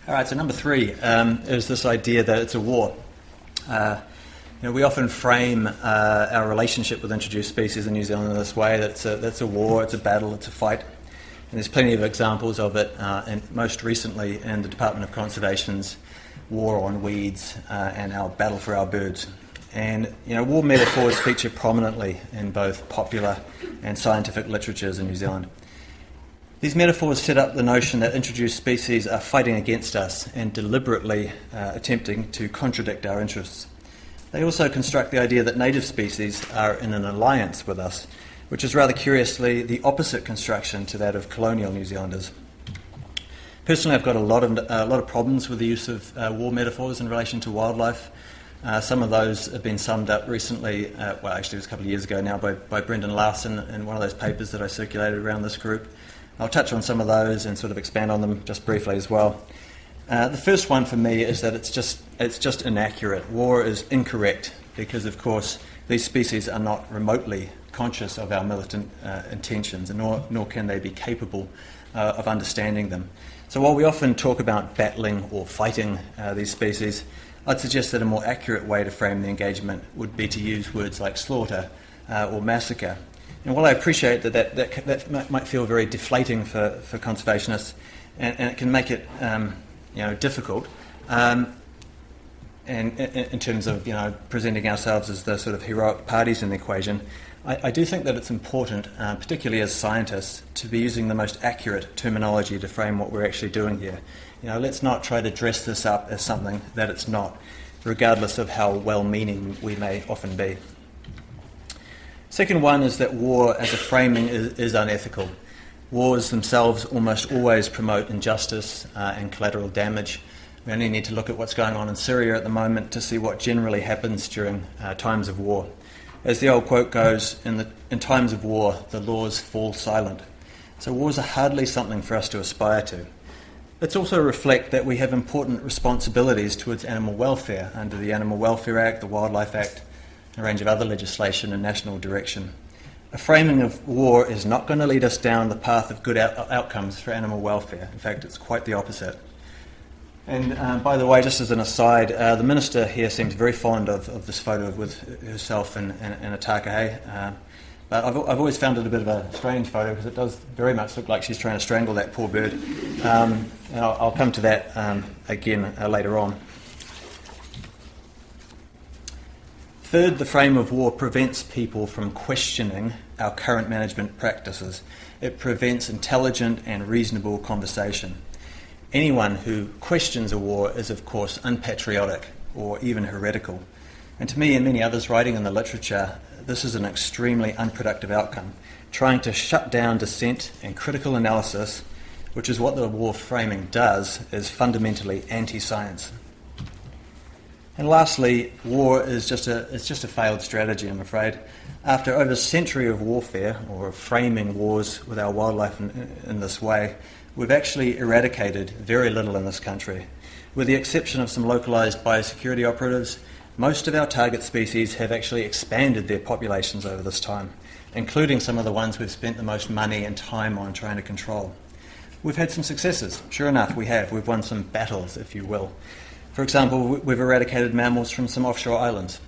All right, so number three is this idea that it's a war. We often frame our relationship with introduced species in New Zealand in this way, that that's a war, it's a battle, it's a fight. And there's plenty of examples of it, and most recently in the Department of Conservation's war on weeds and our battle for our birds. And war metaphors feature prominently in both popular and scientific literatures in New Zealand. These metaphors set up the notion that introduced species are fighting against us and deliberately attempting to contradict our interests. They also construct the idea that native species are in an alliance with us, which is rather curiously the opposite construction to that of colonial New Zealanders. Personally, I've got a lot of problems with the use of war metaphors in relation to wildlife. Some of those have been summed up recently, actually it was a couple of years ago now, by Brendan Larson in one of those papers that I circulated around this group. I'll touch on some of those and sort of expand on them just briefly as well. The first one for me is that it's just inaccurate. War is incorrect because, of course, these species are not remotely conscious of our militant intentions, and nor can they be capable of understanding them. So while we often talk about battling or fighting these species, I'd suggest that a more accurate way to frame the engagement would be to use words like slaughter or massacre. And while I appreciate that might feel very deflating for conservationists, and it can make it difficult, and in terms of presenting ourselves as the sort of heroic parties in the equation, I do think that it's important, particularly as scientists, to be using the most accurate terminology to frame what we're actually doing here. Let's not try to dress this up as something that it's not, regardless of how well-meaning we may often be. Second one is that war as a framing is unethical. Wars themselves almost always promote injustice and collateral damage. We only need to look at what's going on in Syria at the moment to see what generally happens during times of war. As the old quote goes, in times of war, the laws fall silent. So wars are hardly something for us to aspire to. Let's also reflect that we have important responsibilities towards animal welfare under the Animal Welfare Act, the Wildlife Act, a range of other legislation and national direction. A framing of war is not going to lead us down the path of good outcomes for animal welfare. In fact, it's quite the opposite. And by the way, just as an aside, the minister here seems very fond of this photo with herself and a takahe. But I've always found it a bit of a strange photo because it does very much look like she's trying to strangle that poor bird. And I'll come to that again later on. Third, the frame of war prevents people from questioning our current management practices. It prevents intelligent and reasonable conversation. Anyone who questions a war is, of course, unpatriotic or even heretical. And to me and many others writing in the literature, this is an extremely unproductive outcome. Trying to shut down dissent and critical analysis, which is what the war framing does, is fundamentally anti-science. And lastly, war is just a failed strategy, I'm afraid. After over a century of warfare, or framing wars with our wildlife in this way, we've actually eradicated very little in this country. With the exception of some localised biosecurity operatives, most of our target species have actually expanded their populations over this time, including some of the ones we've spent the most money and time on trying to control. We've had some successes, sure enough we have. We've won some battles, if you will. For example, we've eradicated mammals from some offshore islands.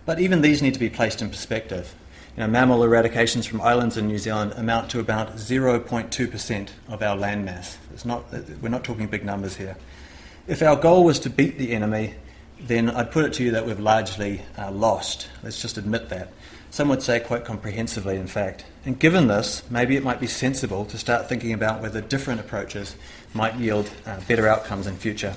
But even these need to be placed in perspective. Mammal eradications from islands in New Zealand amount to about 0.2% of our land mass. We're not talking big numbers here. If our goal was to beat the enemy, then I'd put it to you that we've largely lost. Let's just admit that. Some would say quite comprehensively, in fact. And given this, maybe it might be sensible to start thinking about whether different approaches might yield better outcomes in future.